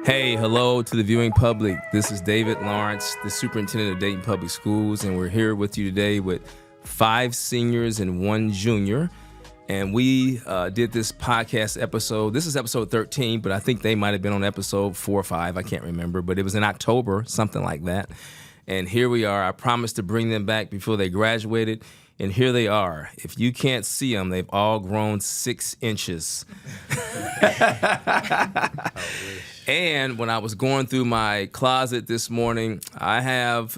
Hey, hello to the viewing public. This is David Lawrence, the superintendent of Dayton Public Schools, and we're here with you today with 5 seniors and 1 junior. And we did this podcast episode. This is episode 13, but I think they might have been on episode 4 or 5. I can't remember, but it was in October, something like that. And here we are. I promised to bring them back before they graduated. And here they are. If you can't see them, they've all grown 6 inches. And when I was going through my closet this morning, I have,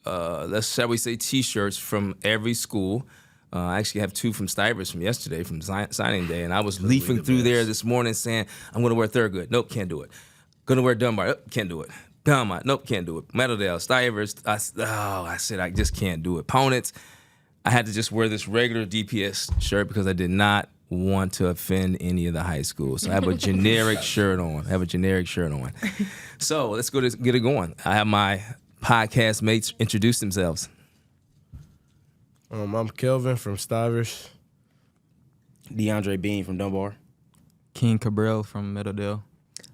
shall we say, T-shirts from every school. I actually have 2 from Stivers from yesterday, from signing day. And I was leafing through there this morning saying, I'm going to wear Thurgood. Nope, can't do it. Going to wear Dunbar. Nope, can't do it. Belmont. Nope, can't do it. Meadowdale, Stivers. I said, I just can't do it. Ponents. I had to just wear this regular DPS shirt because I did not want to offend any of the high schools. So I have a generic shirt on. So let's get it going. I have my podcast mates introduce themselves. I'm Kelvin from Stivers. DeAndre Bean from Dunbar. King Cabral from Meadowdale.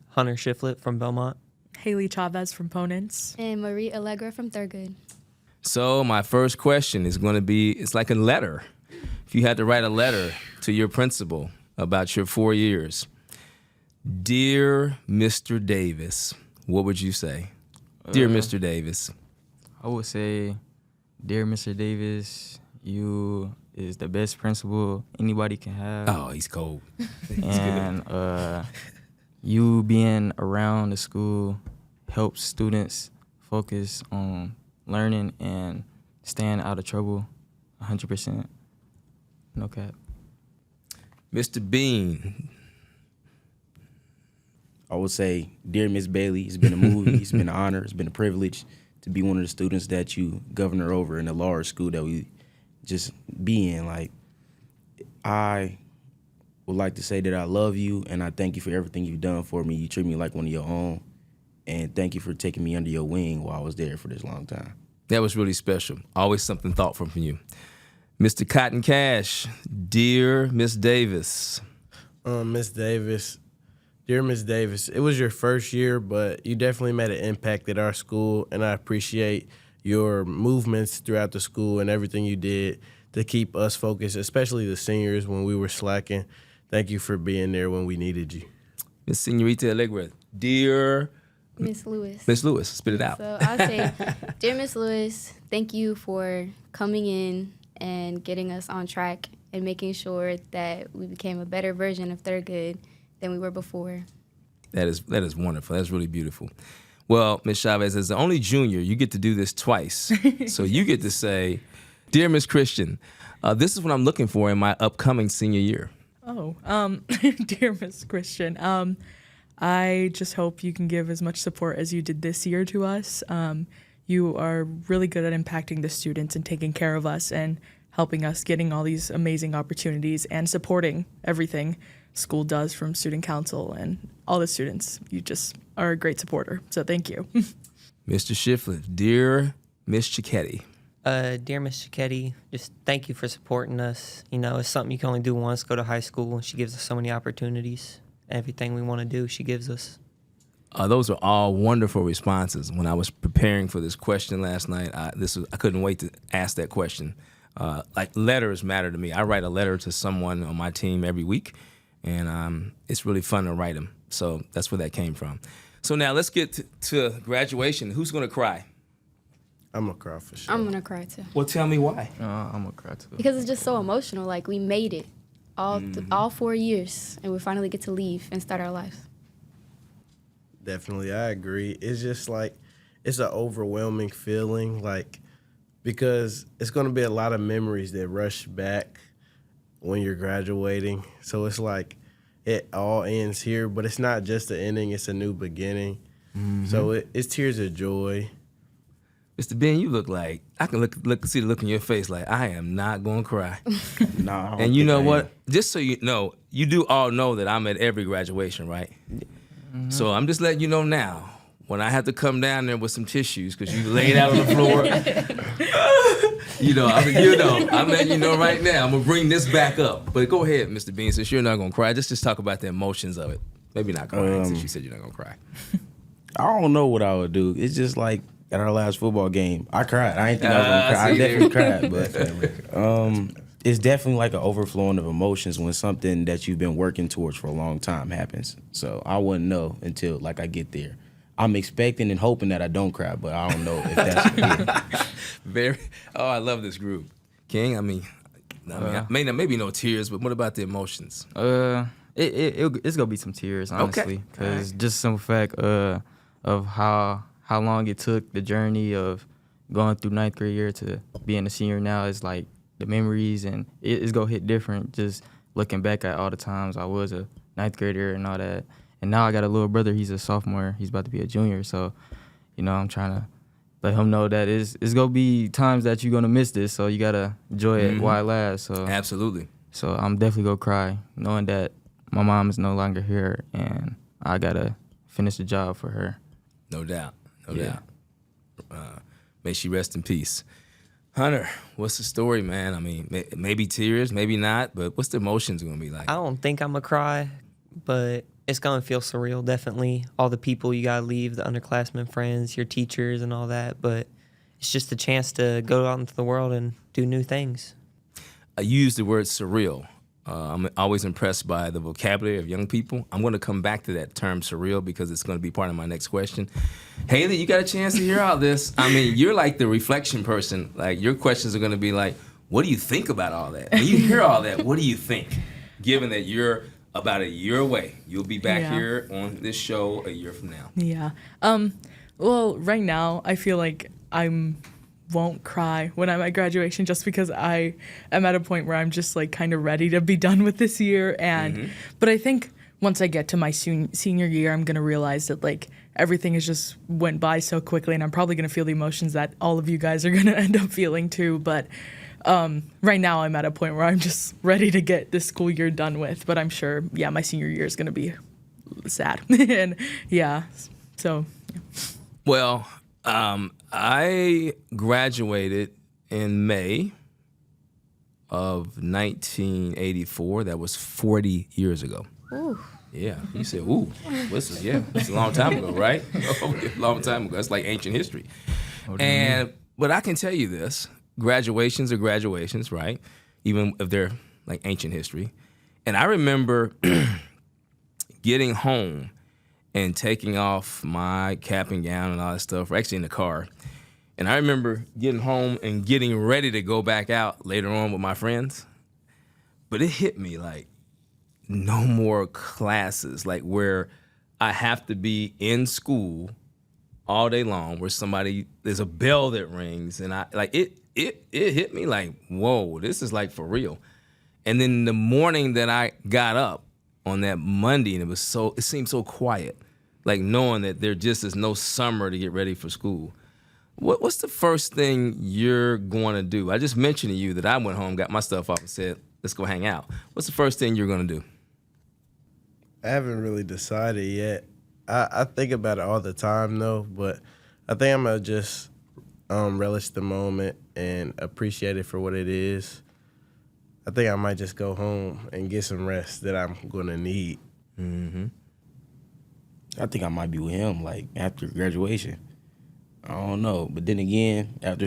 Hunter Shiflett from Belmont. Haley Chavez from Ponents. And Marie Allegra from Thurgood. So my first question is going to be, it's like a letter. If you had to write a letter to your principal about your 4 years, Dear Mr. Davis, what would you say? Dear Mr. Davis. I would say, Dear Mr. Davis, you is the best principal anybody can have. Oh, he's cold. And you being around the school helps students focus on learning and staying out of trouble 100%. No cap. Mr. Bean. I would say, Dear Miss Bailey, it's been a movie, it's been an honor, it's been a privilege to be one of the students that you governor over in a large school that we just be in. Like, I would like to say that I love you and I thank you for everything you've done for me. You treat me like one of your own. And thank you for taking me under your wing while I was there for this long time. That was really special. Always something thoughtful from you. Mr. Cotton Cash, Dear Miss Davis. Miss Davis, dear Miss Davis, it was your first year, but you definitely made an impact at our school, and I appreciate your movements throughout the school and everything you did to keep us focused, especially the seniors when we were slacking. Thank you for being there when we needed you. Miss Senorita Allegra, Dear Miss Lewis. Miss Lewis, spit it out. So I'll say, Dear Miss Lewis, thank you for coming in and getting us on track and making sure that we became a better version of Thurgood than we were before. That is wonderful. That's really beautiful. Well, Ms. Chavez, as the only junior, you get to do this twice. So you get to say, Dear Miss Christian, this is what I'm looking for in my upcoming senior year. Dear Miss Christian, I just hope you can give as much support as you did this year to us. You are really good at impacting the students and taking care of us and helping us getting all these amazing opportunities and supporting everything school does from student council and all the students. You just are a great supporter, so thank you. Mr. Shiflett, Dear Miss Cicchetti. Dear Miss Cicchetti, just thank you for supporting us. You know, it's something you can only do once, go to high school, and she gives us so many opportunities. Everything we want to do, she gives us. Those are all wonderful responses. When I was preparing for this question last night, I couldn't wait to ask that question. Like, letters matter to me. I write a letter to someone on my team every week, and it's really fun to write them. So that's where that came from. So now let's get to graduation. Who's going to cry? I'm going to cry for sure. I'm going to cry too. Well, tell me why. I'm going to cry too. Because it's just so emotional. Like, we made it all 4 years, and we finally get to leave and start our lives. Definitely, I agree. It's just like, it's an overwhelming feeling, like, because it's going to be a lot of memories that rush back when you're graduating. So it's like, it all ends here, but it's not just the ending, it's a new beginning. Mm-hmm. So it's tears of joy. Mr. Ben, you look like, I can see the look in your face like, I am not going to cry. Nah, and you know what? Just so you know, you do all know that I'm at every graduation, right? Mm-hmm. So I'm just letting you know now, when I had to come down there with some tissues because you laid out on the floor, I'm letting you know right now. I'm gonna bring this back up. But go ahead, Mr. Bean, since you're not gonna cry, just talk about the emotions of it. Maybe not crying since you said you're not gonna cry. I don't know what I would do. It's just like at our last football game, I cried. I ain't think I was gonna cry. I definitely cried, but it's definitely like an overflowing of emotions when something that you've been working towards for a long time happens. So I wouldn't know until like I get there. I'm expecting and hoping that I don't cry, but I don't know if that's I love this group. King, maybe no tears, but what about the emotions? It's gonna be some tears, honestly, because just some fact of how long it took, the journey of going through ninth grade year to being a senior now is like the memories, and it's gonna hit different. Just looking back at all the times I was a ninth grader and all that, and now I got a little brother. He's a sophomore. He's about to be a junior. So, I'm trying to let him know that it's gonna be times that you're gonna miss this. So you gotta enjoy it while it lasts. So absolutely. So I'm definitely gonna cry, knowing that my mom is no longer here, and I gotta finish the job for her. No doubt. May she rest in peace. Hunter, what's the story, man? I mean, maybe tears, maybe not, but what's the emotions gonna be like? I don't think I'm gonna cry, but it's gonna feel surreal, definitely. All the people you gotta leave, the underclassmen friends, your teachers and all that, but it's just a chance to go out into the world and do new things. I use the word surreal. I'm always impressed by the vocabulary of young people. I'm going to come back to that term surreal because it's going to be part of my next question. Haley, you got a chance to hear all this. I mean, you're like the reflection person. Like, your questions are going to be like, what do you think about all that? When you hear all that, what do you think? Given that you're about a year away. You'll be back here on this show a year from now. Yeah. Well, right now, I feel like won't cry when I'm at graduation just because I am at a point where I'm just like kind of ready to be done with this year. And but I think once I get to my senior year, I'm going to realize that like everything has just went by so quickly, and I'm probably going to feel the emotions that all of you guys are going to end up feeling too. But right now I'm at a point where I'm just ready to get this school year done with. But I'm sure, my senior year is going to be sad. And so. Well, I graduated in May of 1984. That was 40 years ago. Ooh. Yeah, you said, ooh, it's a long time ago, right? A long time ago. That's like ancient history. But I can tell you this, graduations are graduations, right? Even if they're like ancient history. And I remember getting home and taking off my cap and gown and all that stuff, we're actually in the car. And I remember getting home and getting ready to go back out later on with my friends. But it hit me like, no more classes, like where I have to be in school all day long, where there's a bell that rings, and it hit me like, whoa, this is like for real. And then the morning that I got up on that Monday, and it seemed so quiet, like knowing that there just is no summer to get ready for school. What's the first thing you're going to do? I just mentioned to you that I went home, got my stuff off, and said, let's go hang out. What's the first thing you're going to do? I haven't really decided yet. I think about it all the time, though, but I think I'm going to just relish the moment and appreciate it for what it is. I think I might just go home and get some rest that I'm going to need. Mm-hmm. I think I might be with him, like, after graduation. I don't know. But then again, after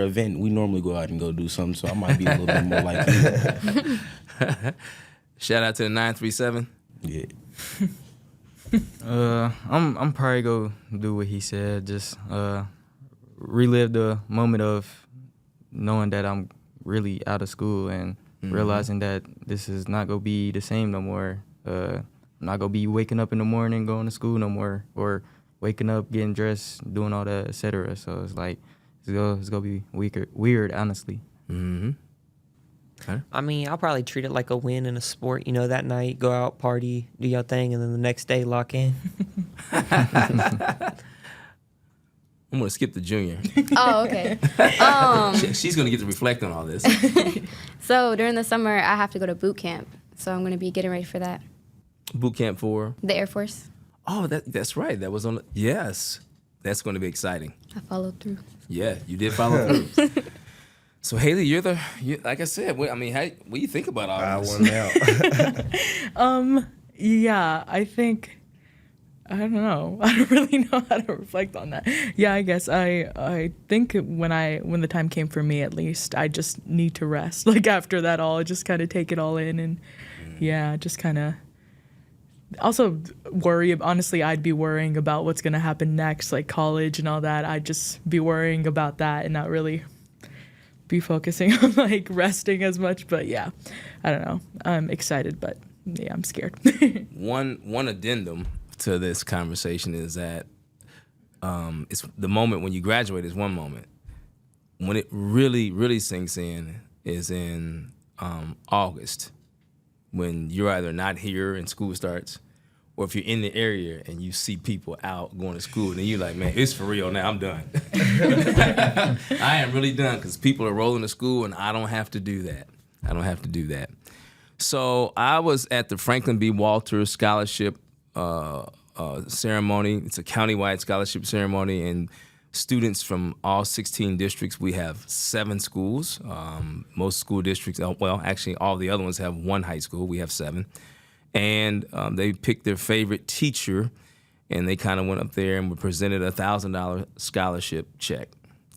an event, we normally go out and go do something, so I might be a little bit more like him. Shout out to the 937. Yeah. I'm probably go do what he said. Just relive the moment of knowing that I'm really out of school and realizing that this is not gonna be the same no more. I'm not gonna be waking up in the morning going to school no more, or waking up, getting dressed, doing all that, etc. So it's like it's gonna be weird, honestly. Mm-hmm. Okay. I mean, I'll probably treat it like a win in a sport. You know, that night, go out, party, do your thing, and then the next day, lock in. I'm going to skip the junior. Oh, okay. She's going to get to reflect on all this. So during the summer, I have to go to boot camp. So I'm going to be getting ready for that. Boot camp for? The Air Force. Oh, that's right. That was on. Yes, that's going to be exciting. I followed through. Yeah, you did follow through. So Haley, you're like I said. What do you think about all I this? won out. Yeah, I think I don't know. I don't really know how to reflect on that. Yeah, I guess I think when the time came for me, at least, I just need to rest. Like after that all, just kind of take it all in and yeah, just kind of also worry. Honestly, I'd be worrying about what's going to happen next, like college and all that. I'd just be worrying about that and not really be focusing on like resting as much. But yeah, I don't know. I'm excited, but yeah, I'm scared. One addendum to this conversation is that it's the moment when you graduate is one moment. When it really sinks in is in August, when you're either not here and school starts, or if you're in the area and you see people out going to school, and you're like, man, it's for real now, I'm done. I am really done because people are rolling to school and I don't have to do that. So I was at the Franklin B. Walters Scholarship ceremony. It's a countywide scholarship ceremony, and students from all 16 districts. We have 7 schools. Most school districts, well, actually all the other ones have 1 high school. We have 7. And they picked their favorite teacher, and they kind of went up there and were presented a $1,000 scholarship check.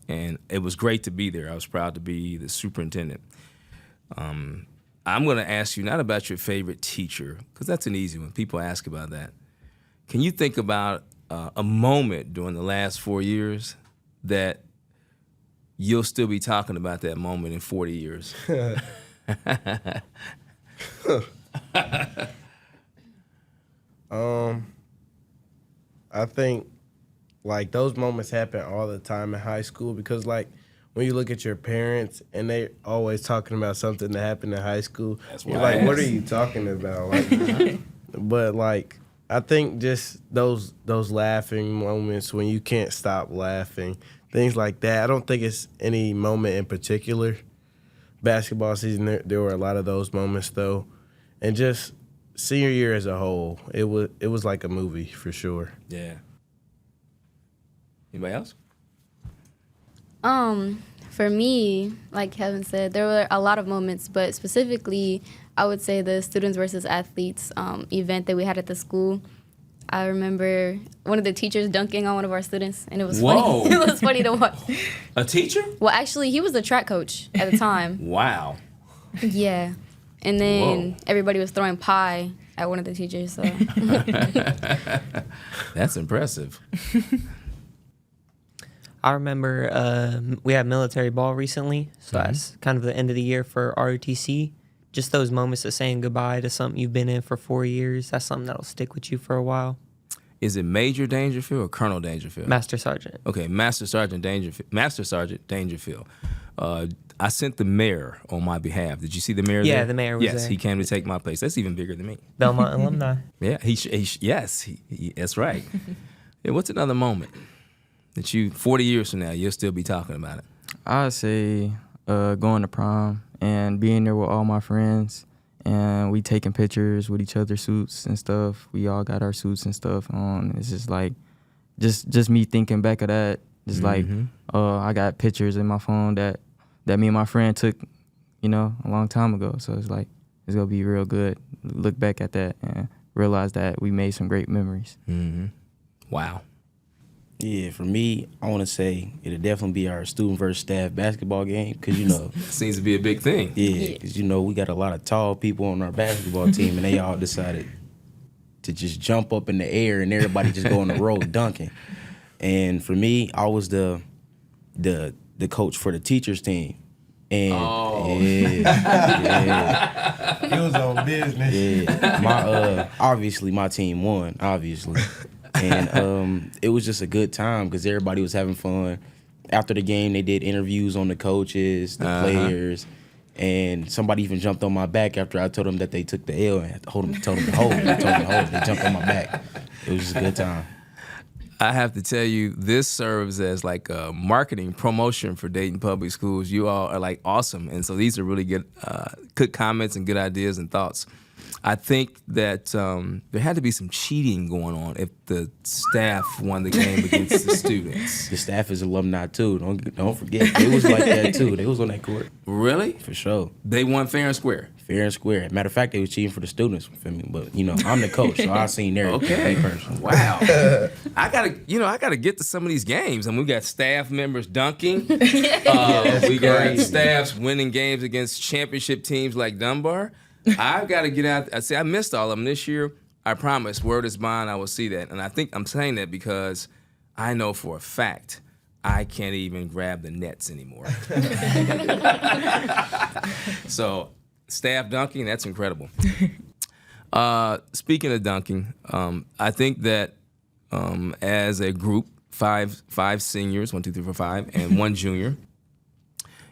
And it was great to be there. I was proud to be the superintendent. I'm going to ask you not about your favorite teacher, because that's an easy one. People ask about that. Can you think about a moment during the last 4 years that you'll still be talking about that moment in 40 years? I think like those moments happen all the time in high school because like when you look at your parents and they always talking about something that happened in high school, you're like, what are you talking about? Like, but like I think just those laughing moments when you can't stop laughing, things like that. I don't think it's any moment in particular. Basketball season, there were a lot of those moments though, and just senior year as a whole, it was like a movie for sure. Yeah. Anybody else? For me, like Kevin said, there were a lot of moments, but specifically, I would say the Students versus Athletes event that we had at the school. I remember one of the teachers dunking on one of our students, and it was funny. It was funny to watch. A teacher? Well, actually, he was the track coach at the time. Wow. Yeah. And then everybody was throwing pie at one of the teachers. So. That's impressive. I remember we had military ball recently, so that's kind of the end of the year for ROTC. Just those moments of saying goodbye to something you've been in for 4 years, that's something that'll stick with you for a while. Is it Major Dangerfield or Colonel Dangerfield? Master Sergeant. Okay, Master Sergeant Dangerfield. I sent the mayor on my behalf. Did you see the mayor there? Yeah, the mayor was there. Yes, he came to take my place. That's even bigger than me. Belmont alumni. Yeah, yes, that's right. Yeah, what's another moment that 40 years from now, you'll still be talking about it? I'd say going to prom and being there with all my friends, and we taking pictures with each other's suits and stuff. We all got our suits and stuff on. It's just like, just me thinking back of that. Just like, I got pictures in my phone that me and my friend took, a long time ago. So it's like, it's gonna be real good. Look back at that and realize that we made some great memories. Mm-hmm. Wow. Yeah, for me, I want to say it'll definitely be our student versus staff basketball game because, seems to be a big thing. Yeah, because, we got a lot of tall people on our basketball team, and they all decided to just jump up in the air and everybody just go on the road dunking. And for me, I was the coach for the teachers team. And yeah. He was on business. Yeah, obviously my team won, obviously. And it was just a good time because everybody was having fun. After the game, they did interviews on the coaches, the players, and somebody even jumped on my back after I told them that they took the L and told them to hold. They jumped on my back. It was just a good time. I have to tell you, this serves as like a marketing promotion for Dayton Public Schools. You all are like awesome, and so these are really good comments and good ideas and thoughts. I think that there had to be some cheating going on if the staff won the game against the students. The staff is alumni too. Don't forget. They was like that too. They was on that court. Really? For sure. They won fair and square. Fair and square. Matter of fact, they was cheating for the students. Feel me? But I'm the coach, so I seen their person. Wow. I gotta get to some of these games. And we got staff members dunking. We got staffs winning games against championship teams like Dunbar. I've got to get out. I say I missed all of them this year. I promise, word is bond, I will see that. And I think I'm saying that because I know for a fact I can't even grab the nets anymore. So staff dunking, that's incredible. Speaking of dunking, I think that as a group, five seniors, 1, 2, 3, 4, 5, and 1 junior,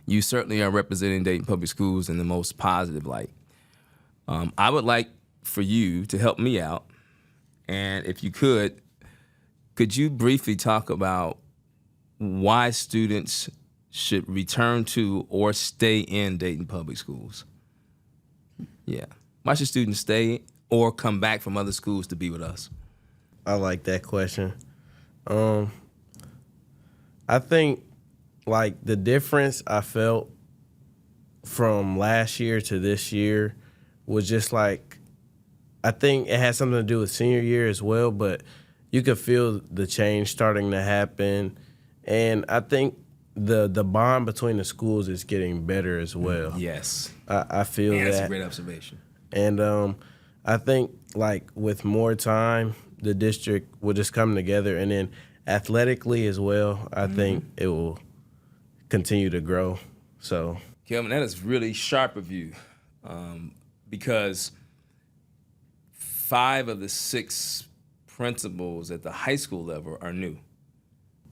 you certainly are representing Dayton Public Schools in the most positive light. I would like for you to help me out, and if you could you briefly talk about why students should return to or stay in Dayton Public Schools? Yeah. Why should students stay or come back from other schools to be with us? I like that question. I think like the difference I felt from last year to this year was just like, I think it had something to do with senior year as well, but you could feel the change starting to happen. And I think the bond between the schools is getting better as well. Yes. I feel that. That's a great observation. And I think like with more time, the district will just come together, and then athletically as well, I think it will continue to grow. So, Kelvin, that is really sharp of you, because 5 of the 6 principals at the high school level are new,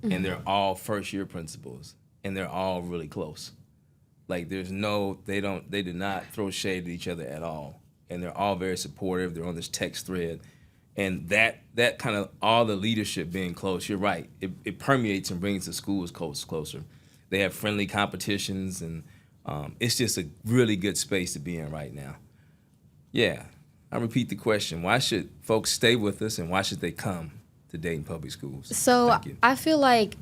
and they're all first-year principals, and they're all really close. Like they did not throw shade at each other at all, and they're all very supportive. They're on this text thread. And that kind of all the leadership being close, you're right. It permeates and brings the schools closer. They have friendly competitions, and it's just a really good space to be in right now. Yeah, I repeat the question. Why should folks stay with us, and why should they come to Dayton Public Schools? So I feel like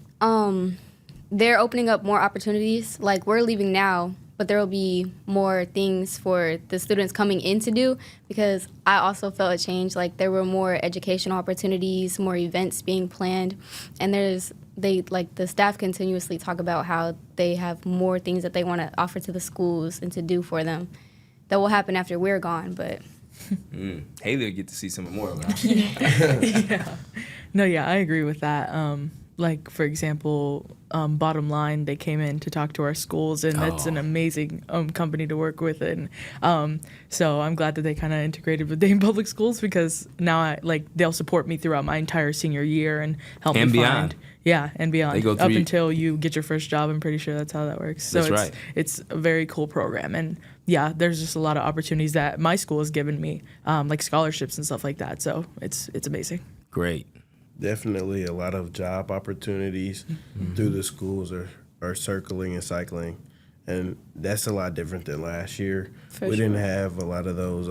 they're opening up more opportunities. Like we're leaving now, but there will be more things for the students coming in to do, because I also felt a change. Like there were more educational opportunities, more events being planned, and the staff continuously talk about how they have more things that they want to offer to the schools and to do for them. That will happen after we're gone, but. Haley will get to see some more of that. Yeah. No, yeah, I agree with that. Like, for example, Bottom Line, they came in to talk to our schools, and that's an amazing company to work with. And so I'm glad that they kind of integrated with Dayton Public Schools, because now they'll support me throughout my entire senior year and help me beyond. find. Yeah, and beyond. They go up until you get your first job. I'm pretty sure that's how that works. So that's right. It's a very cool program. And yeah, there's just a lot of opportunities that my school has given me, like scholarships and stuff like that. So it's amazing. Great. Definitely a lot of job opportunities through the schools are circling and cycling, and that's a lot different than last year. We didn't have a lot of those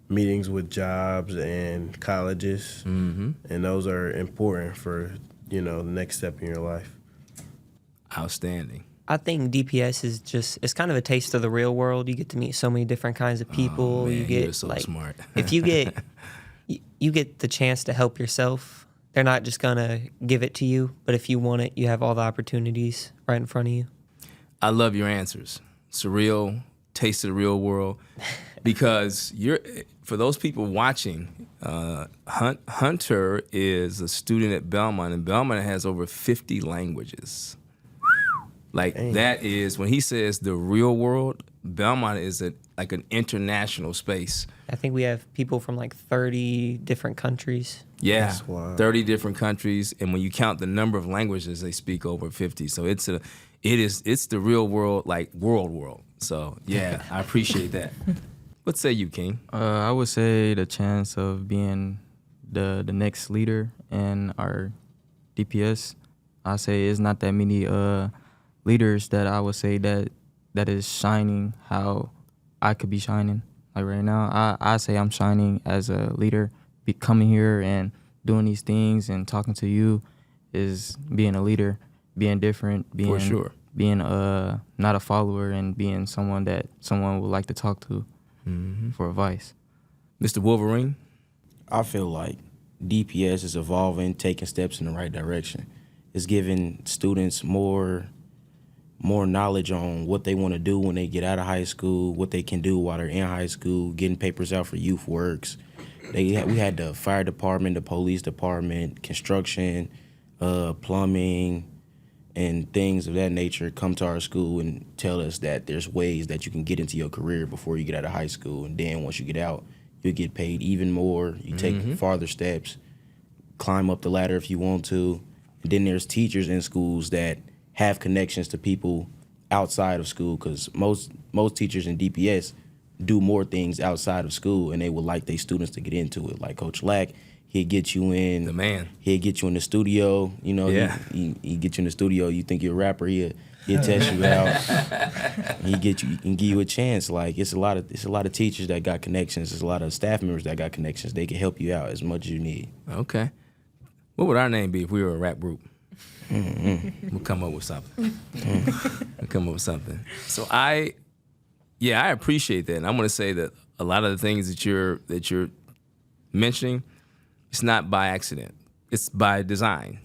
meetings with jobs and colleges, and those are important for the next step in your life. Outstanding. I think DPS is it's kind of a taste of the real world. You get to meet so many different kinds of people. Man, you get you're so smart. if you get you get the chance to help yourself. They're not just gonna give it to you, but if you want it, you have all the opportunities right in front of you. I love your answers. Surreal, taste of the real world, because for those people watching, Hunter is a student at Belmont, and Belmont has over 50 languages. That is, when he says the real world, Belmont is like an international space. I think we have people from like 30 different countries. Yeah, That's wild. 30 different countries, and when you count the number of languages, they speak over 50. So it's the real world, like world. So yeah, I appreciate that. What say you, King? I would say the chance of being the next leader in our DPS. I say it's not that many leaders that I would say that is shining how I could be shining. Like right now, I say I'm shining as a leader. Coming here and doing these things and talking to you is being a leader, being different, being For sure. being not a follower, and being someone that someone would like to talk to for advice. Mr. Wolverine? I feel like DPS is evolving, taking steps in the right direction. It's giving students more knowledge on what they want to do when they get out of high school, what they can do while they're in high school, getting papers out for youth works. We had the fire department, the police department, construction, plumbing, and things of that nature come to our school and tell us that there's ways that you can get into your career before you get out of high school. And then once you get out, you'll get paid even more. You take farther steps, climb up the ladder if you want to. And then there's teachers in schools that have connections to people outside of school, because most teachers in DPS do more things outside of school, and they would like their students to get into it. Like Coach Lack, he'd get you in. The man. He'd get you in the studio. You know, Yeah. he'd get you in the studio. You think you're a rapper, he'd test you out. He'd get you and give you a chance. Like it's a lot of teachers that got connections. There's a lot of staff members that got connections. They can help you out as much as you need. Okay. What would our name be if we were a rap group? We'll come up with something. So I appreciate that. And I'm going to say that a lot of the things that you're mentioning, it's not by accident. It's by design.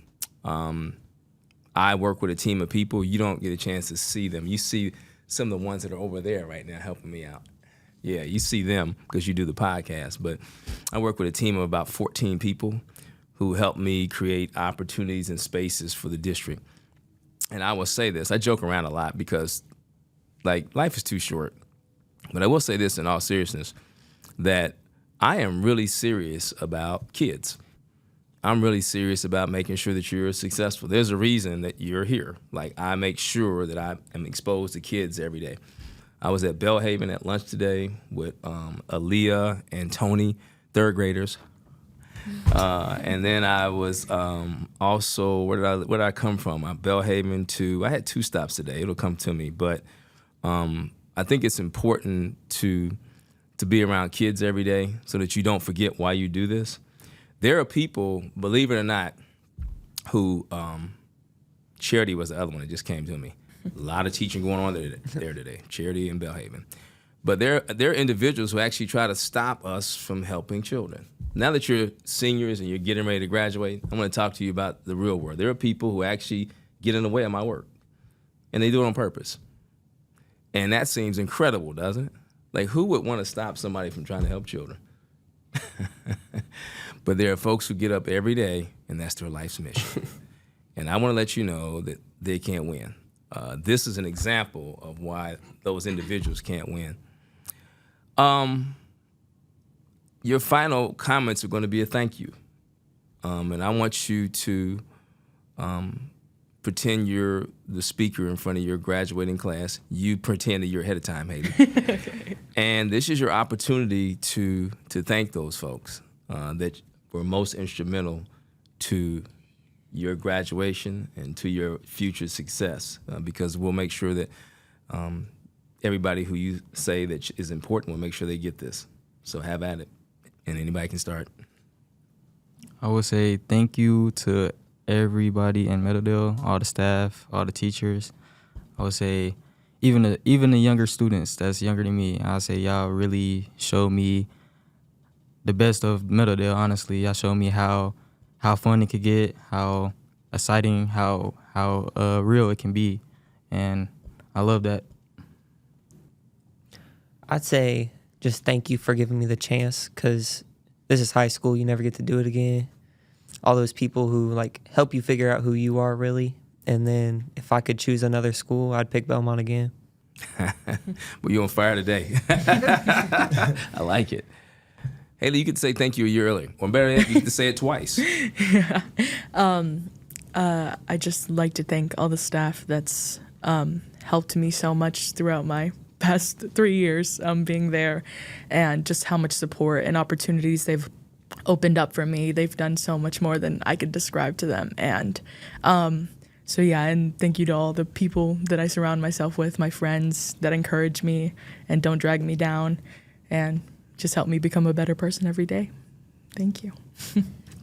I work with a team of people. You don't get a chance to see them. You see some of the ones that are over there right now helping me out. Yeah, you see them because you do the podcast. But I work with a team of about 14 people who help me create opportunities and spaces for the district. And I will say this, I joke around a lot because, like, life is too short. But I will say this in all seriousness, that I am really serious about kids. I'm really serious about making sure that you're successful. There's a reason that you're here. Like, I make sure that I am exposed to kids every day. I was at Belhaven at lunch today with Aaliyah and Tony, third graders. And then I was also, where did I come from? Belhaven to, I had 2 stops today. It'll come to me. But I think it's important to be around kids every day so that you don't forget why you do this. There are people, believe it or not, who, Charity was the other one that just came to me. A lot of teaching going on there today, Charity and Belhaven. But there are individuals who actually try to stop us from helping children. Now that you're seniors and you're getting ready to graduate, I'm going to talk to you about the real world. There are people who actually get in the way of my work, and they do it on purpose. And that seems incredible, doesn't it? Like, who would want to stop somebody from trying to help children? But there are folks who get up every day, and that's their life's mission. And I want to let you know that they can't win. This is an example of why those individuals can't win. Your final comments are going to be a thank you. And I want you to pretend you're the speaker in front of your graduating class. You pretend that you're ahead of time, Haley. Okay. And this is your opportunity to thank those folks that were most instrumental to your graduation and to your future success, because we'll make sure that everybody who you say that is important, we'll make sure they get this. So have at it. And anybody can start. I would say thank you to everybody in Meadowdale, all the staff, all the teachers. I would say even the younger students that's younger than me, I would say y'all really showed me the best of Meadowdale, honestly. Y'all showed me how fun it could get, how exciting, how real it can be. And I love that. I'd say just thank you for giving me the chance, because this is high school. You never get to do it again. All those people who like help you figure out who you are really. And then if I could choose another school, I'd pick Belmont again. Well, you're on fire today. I like it. Haley, you could say thank you a year earlier. Or better yet, you get to say it twice. Yeah. I just like to thank all the staff that's helped me so much throughout my past 3 years being there, and just how much support and opportunities they've opened up for me. They've done so much more than I could describe to them. And so yeah, and thank you to all the people that I surround myself with, my friends that encourage me and don't drag me down. and just help me become a better person every day. Thank you.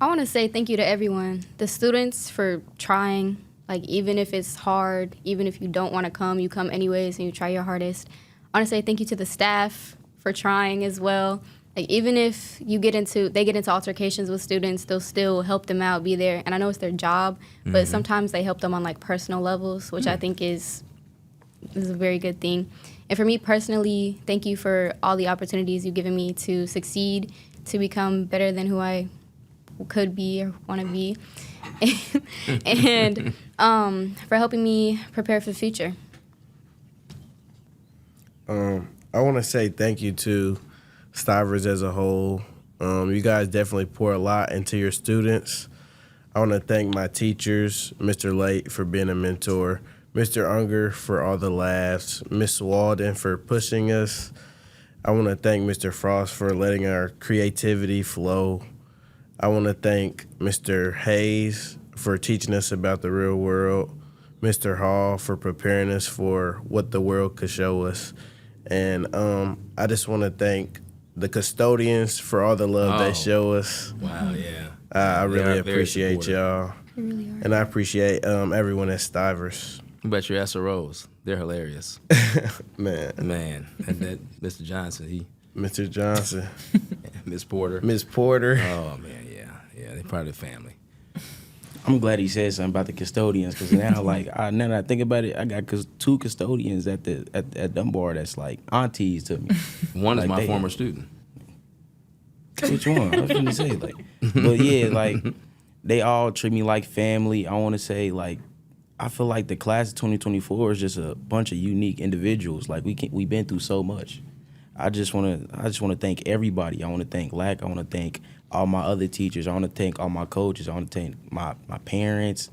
I want to say thank you to everyone, the students for trying, like even if it's hard, even if you don't want to come, you come anyways and you try your hardest. I want to say thank you to the staff for trying as well. Like even if they get into altercations with students, they'll still help them out, be there. And I know it's their job, but sometimes they help them on like personal levels, which I think is a very good thing. And for me personally, thank you for all the opportunities you've given me to succeed, to become better than who I could be or want to be, and for helping me prepare for the future. I want to say thank you to Stivers as a whole. You guys definitely pour a lot into your students. I want to thank my teachers, Mr. Late for being a mentor, Mr. Unger for all the laughs, Miss Walden for pushing us. I want to thank Mr. Frost for letting our creativity flow. I want to thank Mr. Hayes for teaching us about the real world, Mr. Hall for preparing us for what the world could show us. And I just want to thank the custodians for all the love they show us. Wow, yeah. I They really are very appreciate supportive. y'all. They really are. And I appreciate everyone at Stivers. What about your SROs? They're hilarious. Man, And that Mr. Johnson, Mr. Johnson, Miss Porter. Miss Porter. Oh, man, yeah, they're part of the family. I'm glad he said something about the custodians because now, now that I think about it, I got 2 custodians at Dunbar that's like aunties to me. One is Like my they- former student. Which one? I was gonna say but yeah, like they all treat me like family. I want to say I feel like the class of 2024 is just a bunch of unique individuals. Like we've been through so much. I just want to thank everybody. I want to thank LAC. I want to thank all my other teachers. I want to thank all my coaches. I want to thank my parents,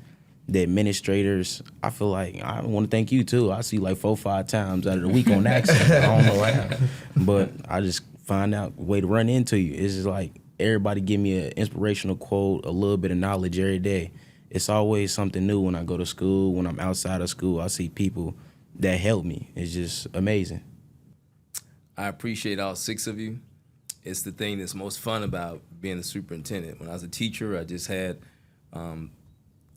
the administrators. I feel like I want to thank you too. I see like 4 or 5 times out of the week on accent. I don't know how, but I just find out a way to run into you. It's just like everybody give me an inspirational quote, a little bit of knowledge every day. It's always something new when I go to school. When I'm outside of school, I see people that help me. It's just amazing. I appreciate all 6 of you. It's the thing that's most fun about being a superintendent. When I was a teacher, I just had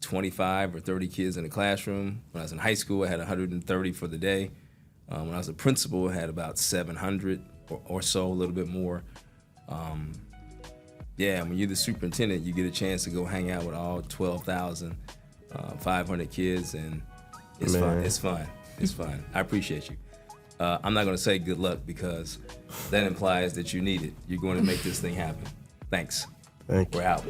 25 or 30 kids in the classroom. When I was in high school, I had 130 for the day. When I was a principal, I had about 700 or so, a little bit more. When you're the superintendent, you get a chance to go hang out with all 12,500 kids, and it's fun. It's fun. It's fun. I appreciate you. I'm not going to say good luck because that implies that you need it. You're going to make this thing happen. Thanks. Thank you. We're out.